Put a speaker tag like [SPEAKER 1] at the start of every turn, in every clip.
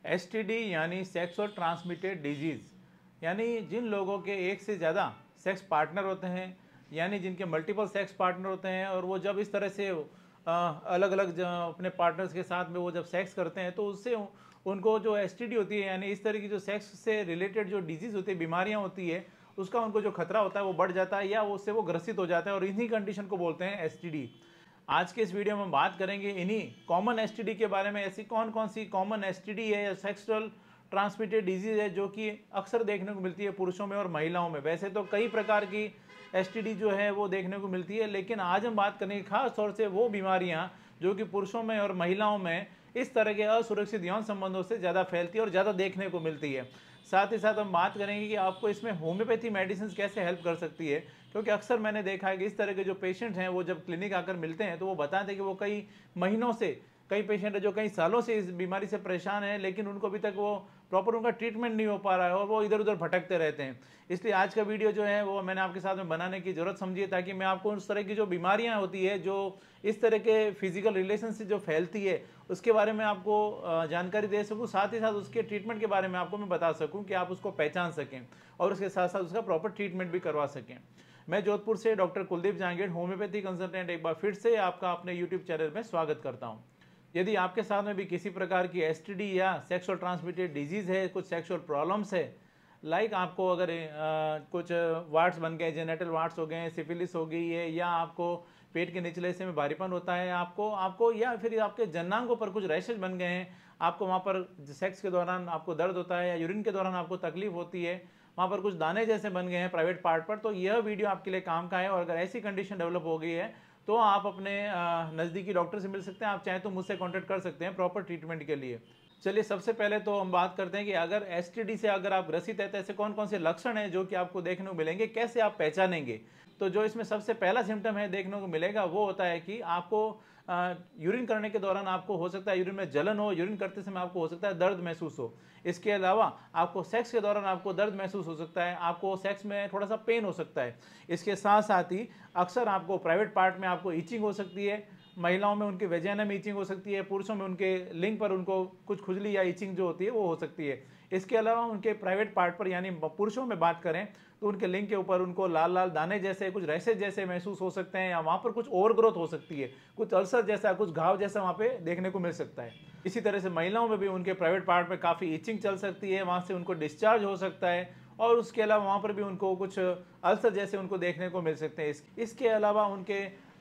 [SPEAKER 1] STD यानी sexual transmitted disease, यानी जिन लोगों के एक से ज़्यादा सेक्स पार्टनर होते हैं, यानी जिनके मल्टीपल सेक्स पार्टनर होते हैं, और वो जब इस तरह से अलग अलग अपने पार्टनर्स के साथ में वो जब सेक्स करते हैं तो उससे उनको जो एसटीडी होती है, यानी इस तरह की जो सेक्स से रिलेटेड जो डिजीज़ होती है, बीमारियाँ होती है, उसका उनको जो खतरा होता है वो बढ़ जाता है या उससे वो ग्रसित हो जाता है, और इन्हीं कंडीशन को बोलते हैं एसटीडी। आज के इस वीडियो में हम बात करेंगे इन्हीं कॉमन एसटीडी के बारे में। ऐसी कौन कौन सी कॉमन एसटीडी है या सेक्सुअल ट्रांसमिटेड डिजीज है जो कि अक्सर देखने को मिलती है पुरुषों में और महिलाओं में। वैसे तो कई प्रकार की एसटीडी जो है वो देखने को मिलती है, लेकिन आज हम बात करेंगे खास तौर से वो बीमारियां जो कि पुरुषों में और महिलाओं में इस तरह के असुरक्षित यौन संबंधों से ज़्यादा फैलती है और ज़्यादा देखने को मिलती है। साथ ही साथ हम बात करेंगे कि आपको इसमें होम्योपैथी मेडिसिन कैसे हेल्प कर सकती है, क्योंकि अक्सर मैंने देखा है कि इस तरह के जो पेशेंट हैं वो जब क्लिनिक आकर मिलते हैं तो वो बताते हैं कि वो कई महीनों से, कई पेशेंट है जो कई सालों से इस बीमारी से परेशान हैं, लेकिन उनको अभी तक वो प्रॉपर उनका ट्रीटमेंट नहीं हो पा रहा है और वो इधर उधर भटकते रहते हैं। इसलिए आज का वीडियो जो है वो मैंने आपके साथ में बनाने की ज़रूरत समझी है, ताकि मैं आपको उस तरह की जो बीमारियां होती है जो इस तरह के फिजिकल रिलेशन से जो फैलती है उसके बारे में आपको जानकारी दे सकूँ, साथ ही साथ उसके ट्रीटमेंट के बारे में आपको मैं बता सकूँ कि आप उसको पहचान सकें और उसके साथ साथ उसका प्रॉपर ट्रीटमेंट भी करवा सकें। मैं जोधपुर से doctor Kuldeep Jahangir, homeopathy consultant, एक बार फिर से आपका अपने यूट्यूब चैनल में स्वागत करता हूं। यदि आपके साथ में भी किसी प्रकार की एसटीडी या सेक्सुअल ट्रांसमिटेड डिजीज़ है, कुछ सेक्सुअल प्रॉब्लम्स है, लाइक आपको अगर कुछ वार्ड्स बन गए, जेनेटल वार्ड्स हो गए, सिफिलिस हो गई है, या आपको पेट के निचले हिस्से में भारीपन होता है आपको या फिर आपके जनांगों पर कुछ रैशेज बन गए हैं, आपको वहाँ पर सेक्स के दौरान आपको दर्द होता है या यूरिन के दौरान आपको तकलीफ होती है, वहाँ पर कुछ दाने जैसे बन गए हैं प्राइवेट पार्ट पर, तो यह वीडियो आपके लिए काम का है। और अगर ऐसी कंडीशन डेवलप हो गई है तो आप अपने नज़दीकी डॉक्टर से मिल सकते हैं। आप चाहें तो मुझसे कॉन्टैक्ट कर सकते हैं प्रॉपर ट्रीटमेंट के लिए। चलिए, सबसे पहले तो हम बात करते हैं कि अगर एसटीडी से अगर आप ग्रसित है तो ऐसे कौन कौन से लक्षण हैं जो कि आपको देखने को मिलेंगे, कैसे आप पहचानेंगे। तो जो इसमें सबसे पहला सिम्टम है देखने को मिलेगा वो होता है कि आपको यूरिन करने के दौरान आपको हो सकता है यूरिन में जलन हो, यूरिन करते समय आपको हो सकता है दर्द महसूस हो। इसके अलावा आपको सेक्स के दौरान आपको दर्द महसूस हो सकता है, आपको सेक्स में थोड़ा सा पेन हो सकता है। इसके साथ साथ ही अक्सर आपको प्राइवेट पार्ट में आपको ईचिंग हो सकती है। महिलाओं में उनके वेजाइना में ईचिंग हो सकती है, पुरुषों में उनके लिंग पर उनको कुछ खुजली या ईचिंग जो होती है वो हो सकती है। इसके अलावा उनके प्राइवेट पार्ट पर, यानी पुरुषों में बात करें तो उनके लिंग के ऊपर उनको लाल लाल दाने जैसे, कुछ रैशेज जैसे महसूस हो सकते हैं, या वहाँ पर कुछ ओवर ग्रोथ हो सकती है, कुछ अल्सर जैसा, कुछ घाव जैसा वहाँ पे देखने को मिल सकता है। इसी तरह से महिलाओं में भी उनके प्राइवेट पार्ट में काफ़ी इचिंग चल सकती है, वहाँ से उनको डिस्चार्ज हो सकता है, और उसके अलावा वहाँ पर भी उनको कुछ अल्सर जैसे उनको देखने को मिल सकते हैं। इसके अलावा उनके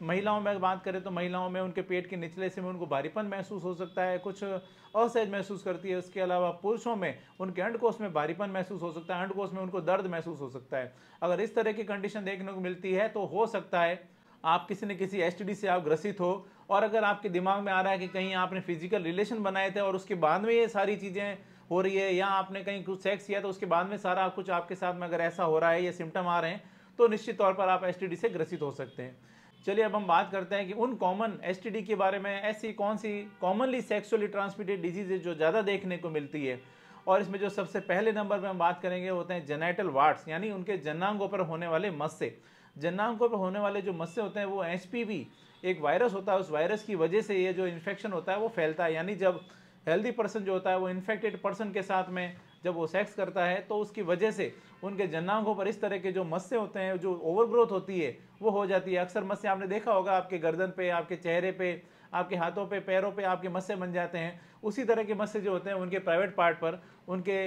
[SPEAKER 1] महिलाओं में बात करें तो महिलाओं में उनके पेट के निचले हिस्से में उनको भारीपन महसूस हो सकता है, कुछ असहज महसूस करती है। उसके अलावा पुरुषों में उनके अंडकोश में भारीपन महसूस हो सकता है, अंडकोश में उनको दर्द महसूस हो सकता है। अगर इस तरह की कंडीशन देखने को मिलती है तो हो सकता है आप किसी न किसी एसटीडी से आप ग्रसित हो। और अगर आपके दिमाग में आ रहा है कि कहीं आपने फिजिकल रिलेशन बनाए थे और उसके बाद में ये सारी चीज़ें हो रही है, या आपने कहीं कुछ सेक्स किया तो उसके बाद में सारा कुछ आपके साथ में अगर ऐसा हो रहा है, ये सिम्टम आ रहे हैं, तो निश्चित तौर पर आप एसटीडी से ग्रसित हो सकते हैं। चलिए, अब हम बात करते हैं कि उन कॉमन एसटीडी के बारे में, ऐसी कौन सी कॉमनली सेक्सुअली ट्रांसमिटेड डिजीज जो ज़्यादा देखने को मिलती है। और इसमें जो सबसे पहले नंबर पर हम बात करेंगे होते हैं जेनेटल वार्ड्स, यानी उनके जनांगों पर होने वाले मस्से। जनांगों पर होने वाले जो मस्से होते हैं वो एचपीवी एक वायरस होता है, उस वायरस की वजह से ये जो इन्फेक्शन होता है वो फैलता है। यानी जब हेल्दी पर्सन जो होता है वो इन्फेक्टेड पर्सन के साथ में जब वो सेक्स करता है तो उसकी वजह से उनके जनांगों पर इस तरह के जो मस्से होते हैं, जो ओवरग्रोथ होती है वो हो जाती है। अक्सर मस्से आपने देखा होगा आपके गर्दन पे, आपके चेहरे पे, आपके हाथों पे, पैरों पे आपके मस्से बन जाते हैं। उसी तरह के मस्से जो होते हैं उनके प्राइवेट पार्ट पर, उनके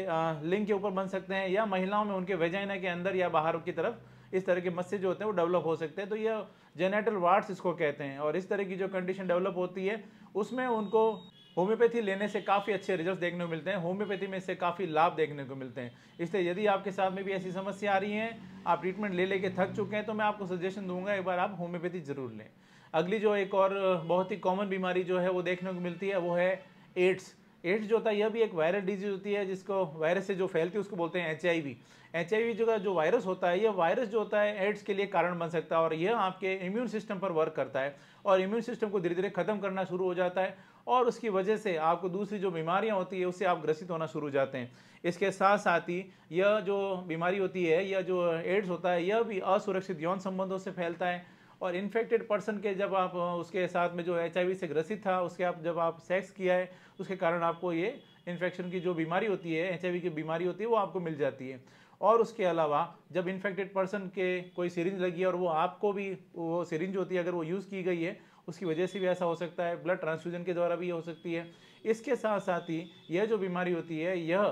[SPEAKER 1] लिंग के ऊपर बन सकते हैं, या महिलाओं में उनके वेजाइना के अंदर या बाहर की तरफ इस तरह के मस्से जो होते हैं वो डेवलप हो सकते हैं। तो ये जेनेटल वार्ड्स इसको कहते हैं। और इस तरह की जो कंडीशन डेवलप होती है उसमें उनको होम्योपैथी लेने से काफ़ी अच्छे रिजल्ट देखने को मिलते हैं, होम्योपैथी में से काफ़ी लाभ देखने को मिलते हैं। इसलिए यदि आपके साथ में भी ऐसी समस्या आ रही है, आप ट्रीटमेंट ले लेके थक चुके हैं, तो मैं आपको सजेशन दूंगा एक बार आप होम्योपैथी जरूर लें। अगली जो एक और बहुत ही कॉमन बीमारी जो है वो देखने को मिलती है वो है एड्स। एड्स जो होता है यह भी एक वायरल डिजीज होती है, जिसको वायरस से जो फैलती है उसको बोलते हैं एचआईवी। एचआईवी जो वायरस होता है, यह वायरस जो होता है एड्स के लिए कारण बन सकता है, और यह आपके इम्यून सिस्टम पर वर्क करता है और इम्यून सिस्टम को धीरे धीरे खत्म करना शुरू हो जाता है, और उसकी वजह से आपको दूसरी जो बीमारियां होती है उससे आप ग्रसित होना शुरू हो जाते हैं। इसके साथ साथ ही यह जो बीमारी होती है, यह जो एड्स होता है, यह भी असुरक्षित यौन संबंधों से फैलता है। और इन्फेक्टेड पर्सन के जब आप उसके साथ में जो एचआईवी से ग्रसित था उसके आप जब आप सेक्स किया है उसके कारण आपको ये इन्फेक्शन की जो बीमारी होती है, HIV की बीमारी होती है, वो आपको मिल जाती है। और उसके अलावा जब इन्फेक्टेड पर्सन के कोई सिरिंज लगी है और वो आपको भी वो सिरिंज होती है अगर वो यूज़ की गई है, उसकी वजह से भी ऐसा हो सकता है। ब्लड ट्रांसफ्यूजन के द्वारा भी हो सकती है। इसके साथ साथ ही यह जो बीमारी होती है यह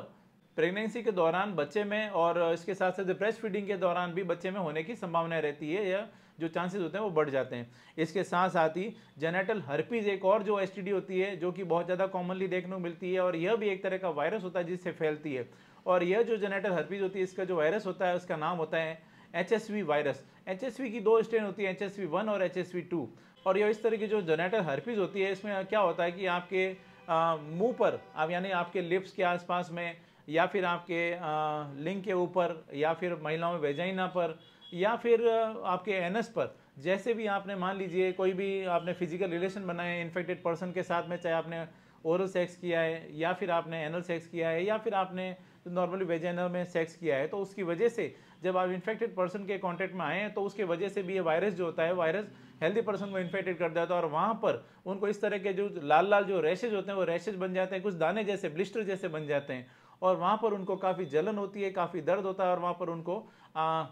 [SPEAKER 1] प्रेगनेंसी के दौरान बच्चे में और इसके साथ साथ ब्रेस्ट फीडिंग के दौरान भी बच्चे में होने की संभावना रहती है, या जो चांसेस होते हैं वो बढ़ जाते हैं। इसके साथ साथ ही जेनेटल हर्पीज एक और जो STD होती है जो कि बहुत ज़्यादा कॉमनली देखने को मिलती है, और यह भी एक तरह का वायरस होता है जिससे फैलती है। और यह जो जेनेटल हर्पीज होती है इसका जो वायरस होता है उसका नाम होता है HSV वायरस। HSV की 2 स्ट्रेन होती है, HSV1 और HSV2। और यह इस तरह की जो जेनेटल हर्पीज होती है इसमें क्या होता है कि आपके मुंह पर, आप यानी आपके लिप्स के आसपास में, या फिर आपके लिंग के ऊपर, या फिर महिलाओं में वेजाइना पर, या फिर आपके एनस पर, जैसे भी आपने मान लीजिए कोई भी आपने फिजिकल रिलेशन बनाए इन्फेक्टेड पर्सन के साथ में, चाहे आपने ओरल सेक्स किया है या फिर आपने एनल सेक्स किया है या फिर आपने नॉर्मली वेजाइना में सेक्स किया है, तो उसकी वजह से जब आप इन्फेक्टेड पर्सन के कांटेक्ट में आए हैं तो उसके वजह से भी ये वायरस जो होता है, वायरस हेल्दी पर्सन को इन्फेक्टेड कर देता है, और वहाँ पर उनको इस तरह के जो लाल लाल जो रैशेज होते हैं वो रैशेज बन जाते हैं, कुछ दाने जैसे, ब्लिस्टर जैसे बन जाते हैं, और वहाँ पर उनको काफ़ी जलन होती है, काफ़ी दर्द होता है, और वहाँ पर उनको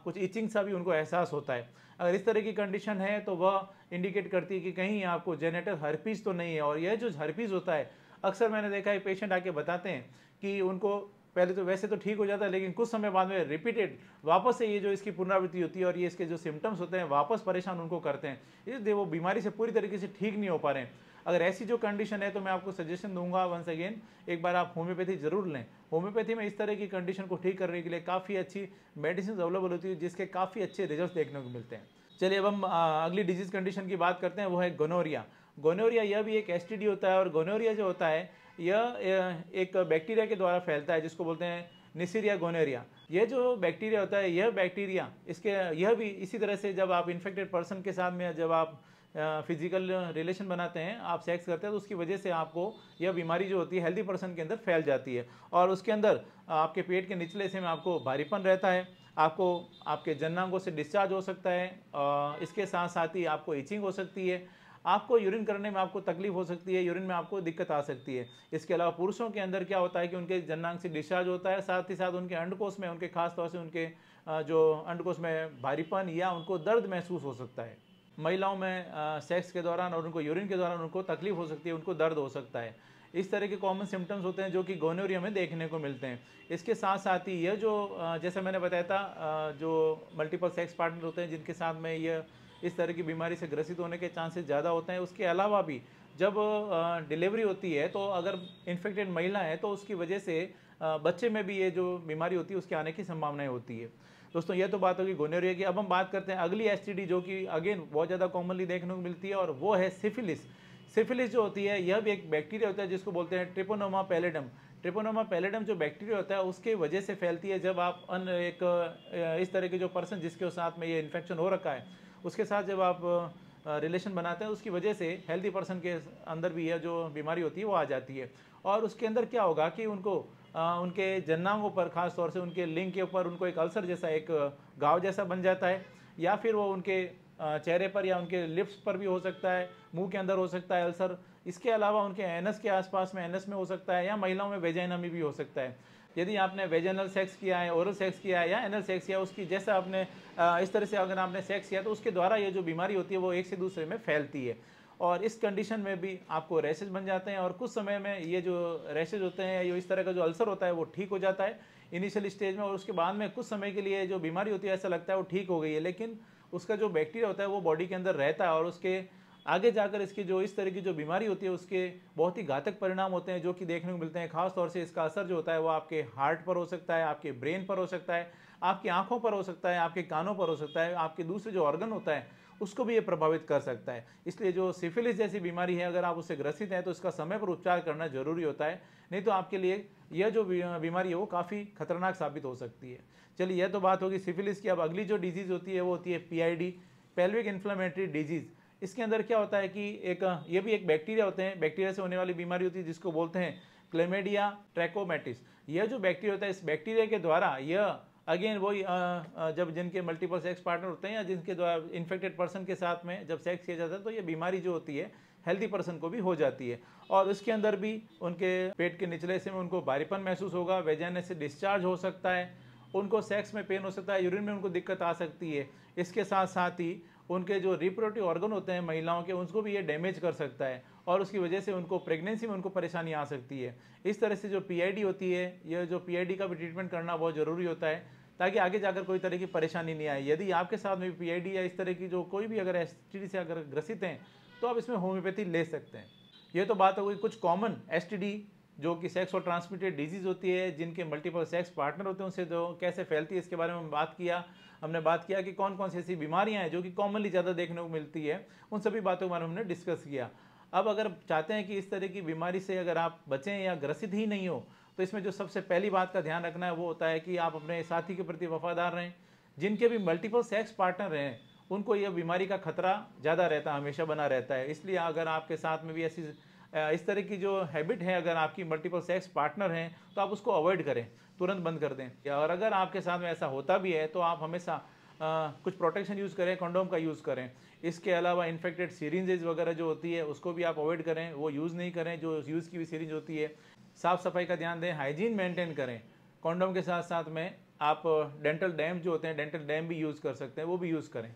[SPEAKER 1] कुछ इचिंग सा भी उनको एहसास होता है। अगर इस तरह की कंडीशन है तो वह इंडिकेट करती है कि कहीं आपको जेनेटल हर्पीज तो नहीं है। और यह जो हर्पीज होता है, अक्सर मैंने देखा है पेशेंट आके बताते हैं कि उनको पहले तो वैसे तो ठीक हो जाता है, लेकिन कुछ समय बाद में रिपीटेड वापस से ये जो इसकी पुनरावृत्ति होती है और ये इसके जो सिम्टम्स होते हैं वापस परेशान उनको करते हैं, इसलिए वो बीमारी से पूरी तरीके से ठीक नहीं हो पा रहे हैं। अगर ऐसी जो कंडीशन है तो मैं आपको सजेशन दूंगा वंस अगेन, एक बार आप होम्योपैथी जरूर लें। होम्योपैथी में इस तरह की कंडीशन को ठीक करने के लिए काफ़ी अच्छी मेडिसिन अवेलेबल होती है जिसके काफ़ी अच्छे रिजल्ट देखने को मिलते हैं। चलिए अब हम अगली डिजीज कंडीशन की बात करते हैं, वो है गोनोरिया। गोनोरिया यह भी एक STD होता है, और गोनोरिया जो होता है यह एक बैक्टीरिया के द्वारा फैलता है जिसको बोलते हैं निसीरिया गोनोरिया। यह जो बैक्टीरिया होता है, यह बैक्टीरिया यह भी इसी तरह से जब आप इन्फेक्टेड पर्सन के साथ में जब आप फिजिकल रिलेशन बनाते हैं, आप सेक्स करते हैं, तो उसकी वजह से आपको यह बीमारी जो होती है हेल्दी पर्सन के अंदर फैल जाती है, और उसके अंदर आपके पेट के निचले हिस्से में आपको भारीपन रहता है, आपको आपके जननांगों से डिस्चार्ज हो सकता है, इसके साथ साथ ही आपको इचिंग हो सकती है, आपको यूरिन करने में आपको तकलीफ हो सकती है, यूरिन में आपको दिक्कत आ सकती है। इसके अलावा पुरुषों के अंदर क्या होता है कि उनके जननांग से डिस्चार्ज होता है, साथ ही साथ उनके अंडकोश में, उनके खास तौर से उनके जो अंडकोश में भारीपन या उनको दर्द महसूस हो सकता है। महिलाओं में सेक्स के दौरान और उनको यूरिन के दौरान उनको तकलीफ हो सकती है, उनको दर्द हो सकता है। इस तरह के कॉमन सिम्टम्स होते हैं जो कि गोनोरिया में देखने को मिलते हैं। इसके साथ साथ ही यह जो जैसे मैंने बताया था, जो मल्टीपल सेक्स पार्टनर होते हैं जिनके साथ में यह इस तरह की बीमारी से ग्रसित होने के चांसेस ज़्यादा होते हैं। उसके अलावा भी जब डिलीवरी होती है तो अगर इन्फेक्टेड महिला है तो उसकी वजह से बच्चे में भी ये जो बीमारी होती है उसके आने की संभावनाएं होती है। दोस्तों यह तो बात होगी गोनोरिया की। अब हम बात करते हैं अगली STD जो कि अगेन बहुत ज़्यादा कॉमनली देखने को मिलती है, और वो है सिफिलिस। सिफिलिस जो होती है यह भी एक बैक्टीरिया होता है जिसको बोलते हैं ट्रिपोनोमा पैलेडम। ट्रिपोनोमा पैलेडम जो बैक्टीरिया होता है उसके वजह से फैलती है। जब आप इस तरह के जो पर्सन जिसके साथ में ये इन्फेक्शन हो रखा है उसके साथ जब आप रिलेशन बनाते हैं, उसकी वजह से हेल्दी पर्सन के अंदर भी यह जो बीमारी होती है वो आ जाती है। और उसके अंदर क्या होगा कि उनको उनके जन्नांगों पर, खास तौर से उनके लिंग के ऊपर उनको एक अल्सर जैसा, एक घाव जैसा बन जाता है, या फिर वो उनके चेहरे पर या उनके लिप्स पर भी हो सकता है, मुंह के अंदर हो सकता है अल्सर। इसके अलावा उनके एनस के आसपास में, एनस में हो सकता है, या महिलाओं में वेजाइना में भी हो सकता है। यदि आपने वेजाइनल सेक्स किया है, ओरल सेक्स किया है या एनल सेक्स किया, उसकी जैसा आपने इस तरह से अगर आपने सेक्स किया तो उसके द्वारा ये जो बीमारी होती है वो एक से दूसरे में फैलती है। और इस कंडीशन में भी आपको रैशेज बन जाते हैं, और कुछ समय में ये जो रैशेज होते हैं, ये इस तरह का जो अल्सर होता है वो ठीक हो जाता है इनिशियल स्टेज में, और उसके बाद में कुछ समय के लिए जो बीमारी होती है ऐसा लगता है वो ठीक हो गई है, लेकिन उसका जो बैक्टीरिया होता है वो बॉडी के अंदर रहता है, और उसके आगे जाकर इसकी जो इस तरह की जो बीमारी होती है उसके बहुत ही घातक परिणाम होते हैं जो कि देखने को मिलते हैं। खास तौर से इसका असर जो होता है वो आपके हार्ट पर हो सकता है, आपके ब्रेन पर हो सकता है, आपकी आंखों पर हो सकता है, आपके कानों पर हो सकता है, आपके दूसरे जो ऑर्गन होता है उसको भी ये प्रभावित कर सकता है। इसलिए जो सिफिलिस जैसी बीमारी है, अगर आप उससे ग्रसित हैं तो इसका समय पर उपचार करना जरूरी होता है, नहीं तो आपके लिए यह जो बीमारी है वो काफ़ी खतरनाक साबित हो सकती है। चलिए यह तो बात होगी सिफिलिस की। अब अगली जो डिजीज़ होती है वो होती है PID, पेल्विक इन्फ्लेमेटरी डिजीज़। इसके अंदर क्या होता है कि ये भी एक बैक्टीरिया होते हैं, बैक्टीरिया से होने वाली बीमारी होती है जिसको बोलते हैं क्लेमेडिया ट्रैकोमैटिस। यह जो बैक्टीरिया होता है, इस बैक्टीरिया के द्वारा यह अगेन वही जब जिनके मल्टीपल सेक्स पार्टनर होते हैं या जिनके द्वारा इन्फेक्टेड पर्सन के साथ में जब सेक्स किया जाता है तो ये बीमारी जो होती है हेल्दी पर्सन को भी हो जाती है। और उसके अंदर भी उनके पेट के निचले हिस्से में उनको भारीपन महसूस होगा, वेजाइना से डिस्चार्ज हो सकता है, उनको सेक्स में पेन हो सकता है, यूरिन में उनको दिक्कत आ सकती है। इसके साथ साथ ही उनके जो रिप्रोडक्टिव ऑर्गन होते हैं महिलाओं के, उनको भी ये डैमेज कर सकता है और उसकी वजह से उनको प्रेगनेंसी में उनको परेशानी आ सकती है। इस तरह से जो पीआईडी होती है, यह जो पीआईडी का भी ट्रीटमेंट करना बहुत ज़रूरी होता है ताकि आगे जाकर कोई तरह की परेशानी नहीं आए। यदि आपके साथ में पीआईडी या इस तरह की जो कोई भी अगर एसटीडी से अगर ग्रसित हैं तो आप इसमें होम्योपैथी ले सकते हैं। ये तो बात हो गई कुछ कॉमन एसटीडी जो कि सेक्स और ट्रांसमिटेड डिजीज़ होती है, जिनके मल्टीपल सेक्स पार्टनर होते हैं, उनसे जो कैसे फैलती है इसके बारे में बात किया। हमने बात किया कि कौन कौन सी ऐसी बीमारियां हैं जो कि कॉमनली ज़्यादा देखने को मिलती है, उन सभी बातों के बारे में हमने डिस्कस किया। अब अगर चाहते हैं कि इस तरह की बीमारी से अगर आप बचें या ग्रसित ही नहीं हो, तो इसमें जो सबसे पहली बात का ध्यान रखना है वो होता है कि आप अपने साथी के प्रति वफादार रहें। जिनके भी मल्टीपल सेक्स पार्टनर हैं उनको यह बीमारी का खतरा ज़्यादा रहता है, हमेशा बना रहता है। इसलिए अगर आपके साथ में भी ऐसी इस तरह की जो हैबिट है, अगर आपकी मल्टीपल सेक्स पार्टनर हैं तो आप उसको अवॉइड करें, तुरंत बंद कर दें। और अगर आपके साथ में ऐसा होता भी है तो आप हमेशा कुछ प्रोटेक्शन यूज़ करें, कंडोम का यूज़ करें। इसके अलावा इन्फेक्टेड सीरिंजेज वगैरह जो होती है उसको भी आप अवॉइड करें, वो यूज़ नहीं करें। जो यूज़ की हुई सीरिंज होती है, साफ़ सफाई का ध्यान दें, हाइजीन मेंटेन करें। कंडोम के साथ साथ में आप डेंटल डैम जो होते हैं, डेंटल डैम भी यूज़ कर सकते हैं, वो भी यूज़ करें।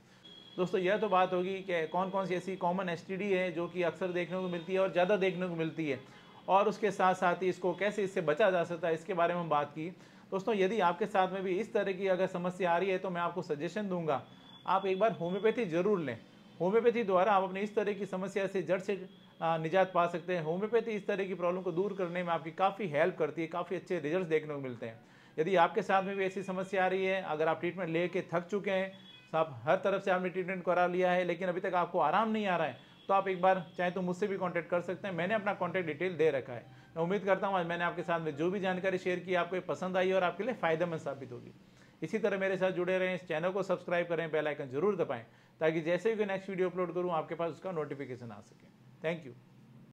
[SPEAKER 1] दोस्तों यह तो बात होगी कि कौन कौन सी ऐसी कॉमन एसटीडी है जो कि अक्सर देखने को मिलती है और ज़्यादा देखने को मिलती है, और उसके साथ साथ ही इसको कैसे इससे बचा जा सकता है इसके बारे में बात की। दोस्तों यदि आपके साथ में भी इस तरह की अगर समस्या आ रही है तो मैं आपको सजेशन दूंगा, आप एक बार होम्योपैथी ज़रूर लें। होम्योपैथी द्वारा आप अपनी इस तरह की समस्या से जड़ से निजात पा सकते हैं। होम्योपैथी इस तरह की प्रॉब्लम को दूर करने में आपकी काफ़ी हेल्प करती है, काफ़ी अच्छे रिजल्ट देखने को मिलते हैं। यदि आपके साथ में भी ऐसी समस्या आ रही है, अगर आप ट्रीटमेंट लेके थक चुके हैं, आप हर तरफ से आपने ट्रीटमेंट करा लिया है लेकिन अभी तक आपको आराम नहीं आ रहा है, तो आप एक बार चाहे तो मुझसे भी कांटेक्ट कर सकते हैं। मैंने अपना कांटेक्ट डिटेल दे रखा है। मैं उम्मीद करता हूँ आज मैंने आपके साथ में जो भी जानकारी शेयर की आपको ये पसंद आई और आपके लिए फ़ायदेमंद साबित होगी। इसी तरह मेरे साथ जुड़े रहें, इस चैनल को सब्सक्राइब करें, बेल आइकन जरूर दबाएं ताकि जैसे भी नेक्स्ट वीडियो अपलोड करूँ आपके पास उसका नोटिफिकेशन आ सके। Thank you.